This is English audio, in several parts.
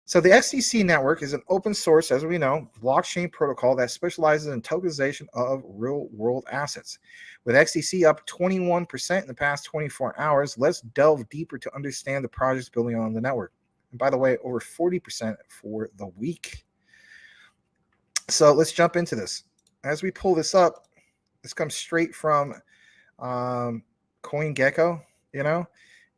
So the XTC network is an open source, as we know, blockchain protocol that specializes in tokenization of real-world assets. With XTC up 21% in the past 24 hours, let's delve deeper to understand the projects building on the network. And by the way, over 40% for the week. So let's jump into this. As we pull this up, this comes straight from Coingecko,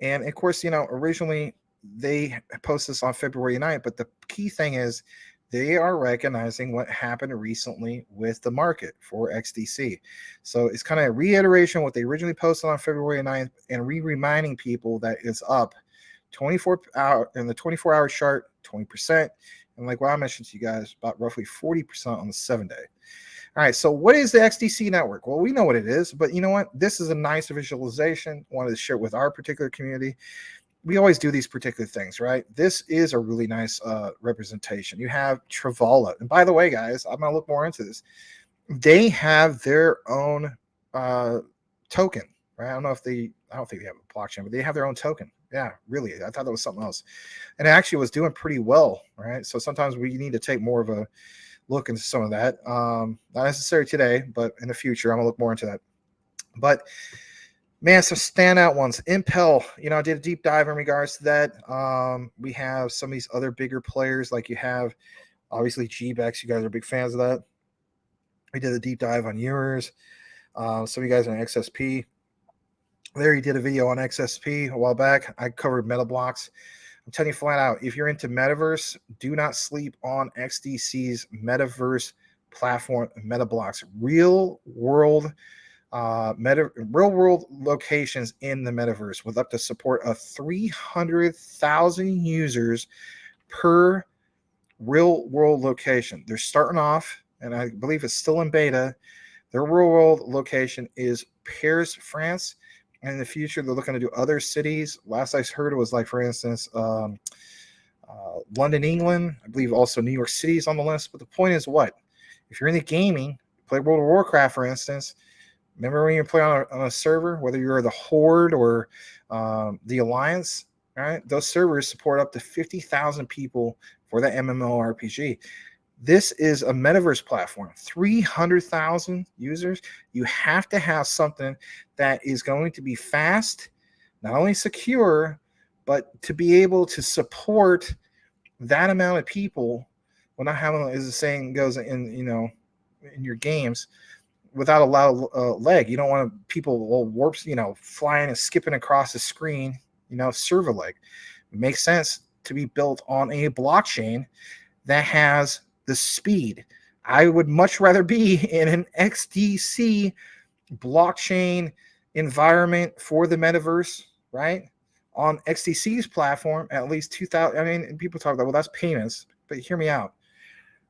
and of course, originally they posted this on February 9th, but the key thing is they are recognizing what happened recently with the market for XTC. So it's kind of a reiteration of what they originally posted on February 9th and reminding people that it's up 24 hour in the 24-hour chart, 20%. And like what I mentioned to you guys, about roughly 40% on the 7-day. All right, so what is the XTC network? Well, we know what it is, but you know what? This is a nice visualization. Wanted to share it with our particular community. We always do these particular things, right? This is a really nice representation. You have Travala. And by the way, guys, I'm going to look more into this. They have their own token, right? I don't think they have a blockchain, but they have their own token. Yeah, really. I thought that was something else. And it actually was doing pretty well, right? So sometimes we need to take more of a look into some of that. Not necessarily today, but in the future, I'm going to look more into that. But man, some standout ones. Impel, I did a deep dive in regards to that. We have some of these other bigger players, like you have, obviously, GBEX. You guys are big fans of that. We did a deep dive on yours. Some of you guys on XSP. Larry did a video on XSP a while back. I covered MetaBlocks. I'm telling you flat out, if you're into metaverse, do not sleep on XDC's metaverse platform, MetaBlocks. Real world locations in the metaverse with up to support of 300,000 users per real world location. They're starting off, and I believe it's still in beta. Their real world location is Paris, France. And in the future, they're looking to do other cities. Last I heard, it was like, for instance, London, England. I believe also New York City is on the list. But the point is what? If you're into gaming, play World of Warcraft, for instance. Remember when you play on a server, whether you're the Horde or the Alliance, right? Those servers support up to 50,000 people for the MMORPG. This is a metaverse platform, 300,000 users. You have to have something that is going to be fast, not only secure, but to be able to support that amount of people. Well, not having, as the saying goes in your games, without a loud leg. You don't want people warps, flying and skipping across the screen, server leg. It makes sense to be built on a blockchain that has the speed. I would much rather be in an XDC blockchain environment for the metaverse, right? On XDC's platform, at least 2,000. I mean, people talk about, well, that's payments, but hear me out.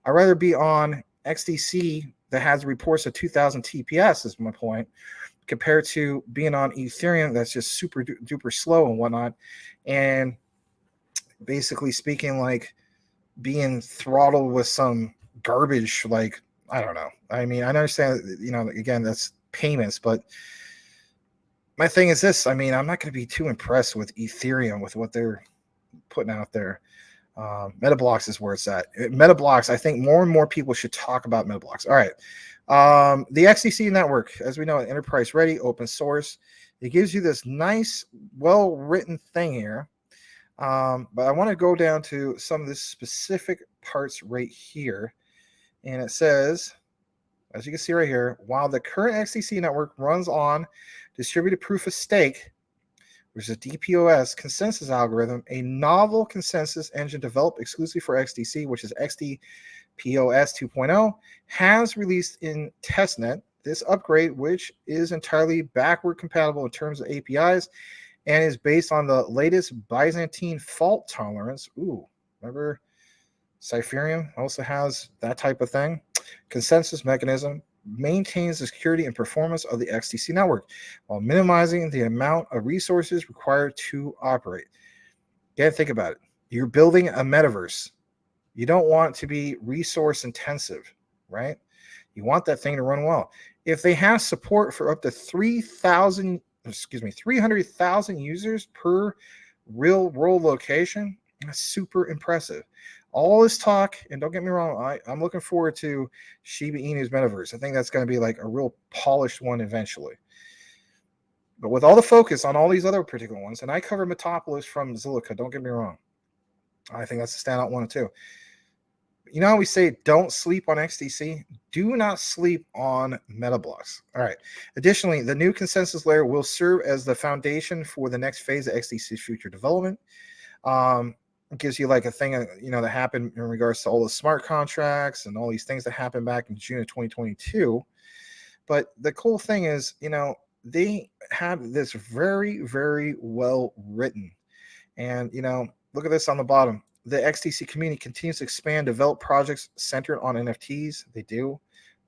I'd rather be on XDC that has reports of 2,000 TPS, is my point, compared to being on Ethereum that's just super duper slow and whatnot. And basically speaking, like, being throttled with some garbage, like, I don't know. I mean, I understand, again, that's payments, but my thing is this. I mean, I'm not going to be too impressed with Ethereum, with what they're putting out there. MetaBlocks is where it's at. MetaBlocks, I think more and more people should talk about MetaBlocks. All right. The XTC network, as we know, enterprise ready, open source. It gives you this nice, well-written thing here. But I want to go down to some of the specific parts right here. And it says, as you can see right here, while the current XTC network runs on distributed proof of stake, which is a DPoS consensus algorithm, a novel consensus engine developed exclusively for XTC, which is XDPoS 2.0, has released in testnet. This upgrade, which is entirely backward compatible in terms of APIs, and is based on the latest Byzantine fault tolerance. Ooh, remember Cypherium also has that type of thing. Consensus mechanism maintains the security and performance of the XTC network while minimizing the amount of resources required to operate. Again, think about it. You're building a metaverse. You don't want to be resource intensive, right? You want that thing to run well. If they have support for up to 300,000 users per real world location, That's super impressive. All this talk, and don't get me wrong, I'm looking forward to Shiba Inu's metaverse. I think that's going to be like a real polished one eventually. But with all the focus on all these other particular ones, and I cover Metopolis from Zilliqa, don't get me wrong. I think that's a standout one too. You know how we say don't sleep on XTC? Do not sleep on Metablocks. All right. Additionally, the new consensus layer will serve as the foundation for the next phase of XTC's future development. It gives you like a thing, that happened in regards to all the smart contracts and all these things that happened back in June of 2022. But the cool thing is, they have this very, very well written. And, look at this on the bottom. The XTC community continues to expand, develop projects centered on NFTs. They do.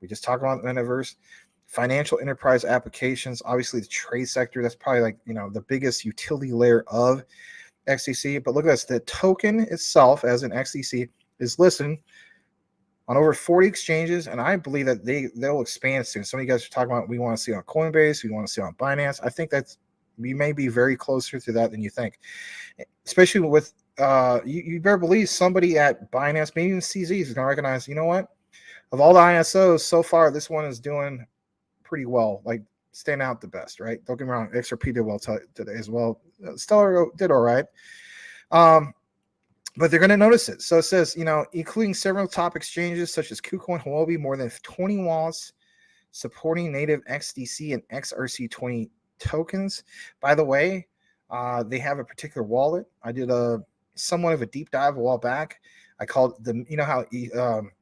We just talked about the metaverse. Financial enterprise applications, obviously the trade sector. That's probably like, the biggest utility layer of XTC. But look at this. The token itself as an XTC is listed on over 40 exchanges, and I believe that they'll expand soon. Some of you guys are talking about we want to see on Coinbase, we want to see on Binance. I think that's we may be very closer to that than you think, especially with you better believe somebody at Binance, maybe even CZ, is going to recognize, you know what? Of all the ISOs so far, this one is doing pretty well, like stand out the best, right? Don't get me wrong, XRP did well today as well. Stellar did all right. But they're going to notice it. So it says, including several top exchanges such as KuCoin, Huobi, more than 20 wallets supporting native XDC and XRC20 tokens. By the way, they have a particular wallet. I did somewhat of a deep dive a while back. I called them,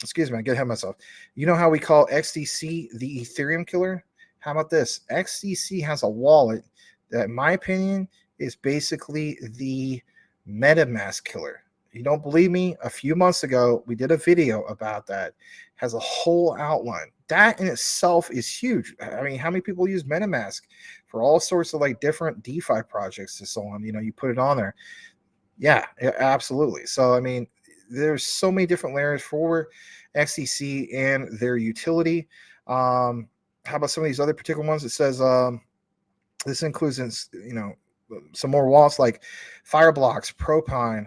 excuse me, I get ahead of myself. You know how we call XDC the Ethereum killer? How about this? XDC has a wallet that, in my opinion, is basically the MetaMask killer. You don't believe me? A few months ago, we did a video about that. Has a whole outline. That in itself is huge. I mean, how many people use MetaMask for all sorts of like different DeFi projects and so on? You put it on there. Yeah, absolutely. So, I mean, there's so many different layers for XTC and their utility. How about some of these other particular ones? It says this includes, some more wallets like Fireblocks, Propane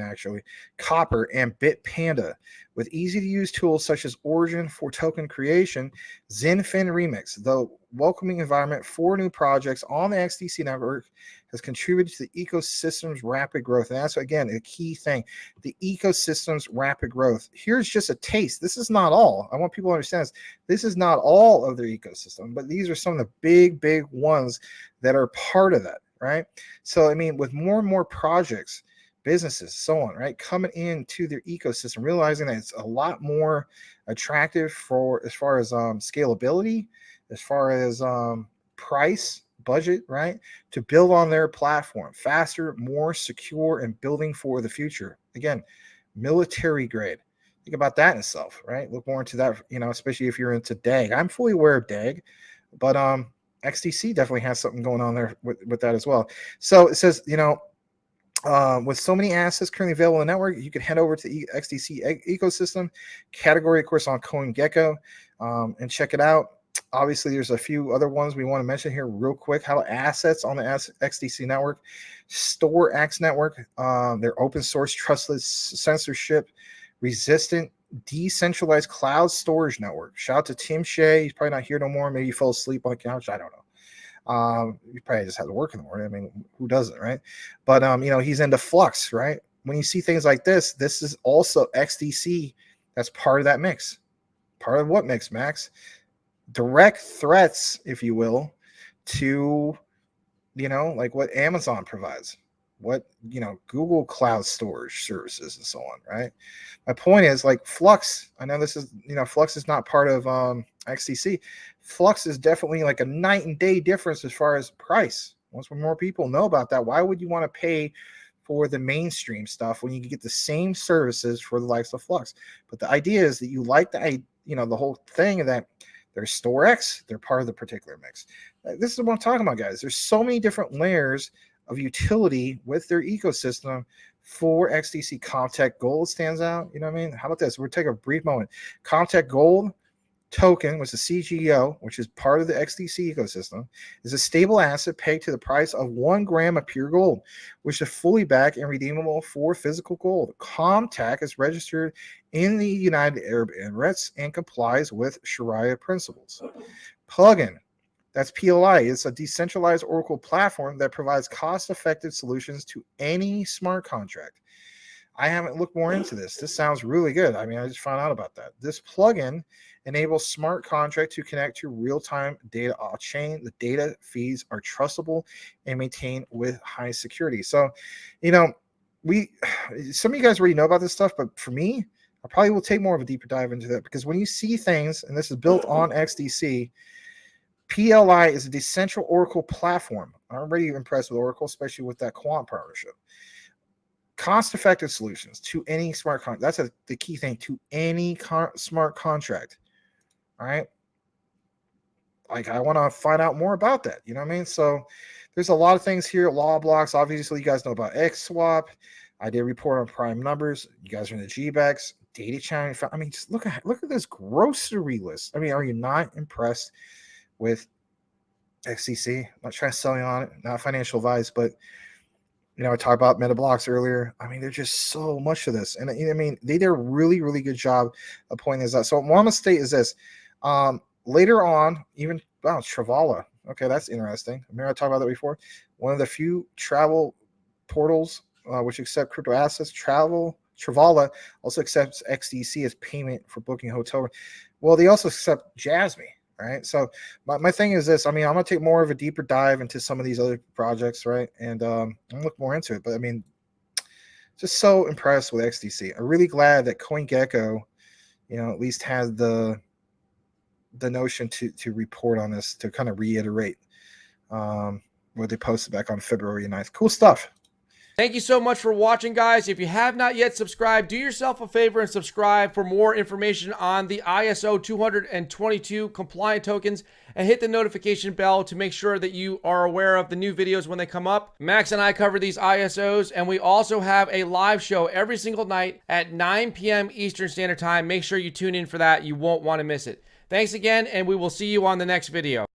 actually, Copper, and Bitpanda, with easy-to-use tools such as Origin for token creation, XINFIN Remix. The welcoming environment for new projects on the XTC network has contributed to the ecosystem's rapid growth. And that's, again, a key thing, the ecosystem's rapid growth. Here's just a taste. This is not all. I want people to understand this is not all of their ecosystem, but these are some of the big, big ones that are part of that, right? So, I mean, with more and more projects, businesses, so on, right, coming into their ecosystem, realizing that it's a lot more attractive for as far as scalability, as far as price, budget, right, to build on their platform faster, more secure, and building for the future. Again, military grade. Think about that in itself, right? Look more into that, especially if you're into DAG. I'm fully aware of DAG, but XTC definitely has something going on there with that as well. So it says, with so many assets currently available in the network, you can head over to the XTC ecosystem category, of course, on Coingecko, and check it out. Obviously, there's a few other ones we want to mention here real quick. How assets on the XTC network, StoreX network, their open source, trustless, censorship resistant, decentralized cloud storage network. Shout out to Tim Shea. He's probably not here no more. Maybe he fell asleep on the couch. I don't know. You probably just had to work in the morning. I mean, who doesn't, right? But he's into Flux, right? When you see things like this is also XDC. That's part of that mix. Part of what mix, Max? Direct threats, if you will, to like what Amazon provides, what Google Cloud storage services and so on, right? My point is, like, Flux, I know this is Flux is not part of XTC. Flux is definitely like a night and day difference as far as price. Once more people know about that, why would you want to pay for the mainstream stuff when you can get the same services for the likes of Flux? But the idea is that you like the whole thing that there's StoreX, they're part of the particular mix. This is what I'm talking about, guys. There's so many different layers of utility with their ecosystem for XTC. Comtech Gold stands out. You know what I mean? How about this? We'll take a brief moment. Comtech Gold, token, which is CGO, which is part of the XTC ecosystem, is a stable asset pegged to the price of 1 gram of pure gold, which is fully backed and redeemable for physical gold. ComTac is registered in the United Arab Emirates and complies with Sharia principles. Plugin, that's PLI. It's a decentralized Oracle platform that provides cost-effective solutions to any smart contract. I haven't looked more into this. This sounds really good. I mean, I just found out about that. This plugin enables smart contract to connect to real-time data off-chain. The data feeds are trustable and maintained with high security. So, you know, some of you guys already know about this stuff, but for me, I probably will take more of a deeper dive into that, because when you see things, and this is built on XDC, PLI is a decentral Oracle platform. I'm already impressed with Oracle, especially with that quant partnership. Cost-effective solutions to any smart contract. That's the key thing, to any smart contract. All right. Like, I want to find out more about that. You know what I mean? So there's a lot of things here. Law blocks. Obviously, you guys know about XSwap. I did report on prime numbers. You guys are in the GBEX. Data channel. I mean, just look at this grocery list. I mean, are you not impressed with XCC? I'm not trying to sell you on it. Not financial advice, but you know, I talked about meta blocks earlier. I mean, there's just so much of this. And I mean, they did a really, really good job of pointing this out. So what I'm going to state is this. Later on, even, wow, Travala. Okay, that's interesting. Remember I talked about that before? One of the few travel portals which accept crypto assets. Travala also accepts XDC as payment for booking a hotel room. Well, they also accept Jasmy. Right. So my thing is this. I mean, I'm going to take more of a deeper dive into some of these other projects. Right. And I'm going to look more into it. But I mean, just so impressed with XDC. I'm really glad that Coingecko, you know, at least has the notion to report on this, to kind of reiterate what they posted back on February 9th. Cool stuff. Thank you so much for watching, guys. If you have not yet subscribed, do yourself a favor and subscribe for more information on the ISO 222 compliant tokens, and hit the notification bell to make sure that you are aware of the new videos when they come up. Max and I cover these ISOs, and we also have a live show every single night at 9 p.m. Eastern Standard Time. Make sure you tune in for that. You won't want to miss it. Thanks again, and we will see you on the next video.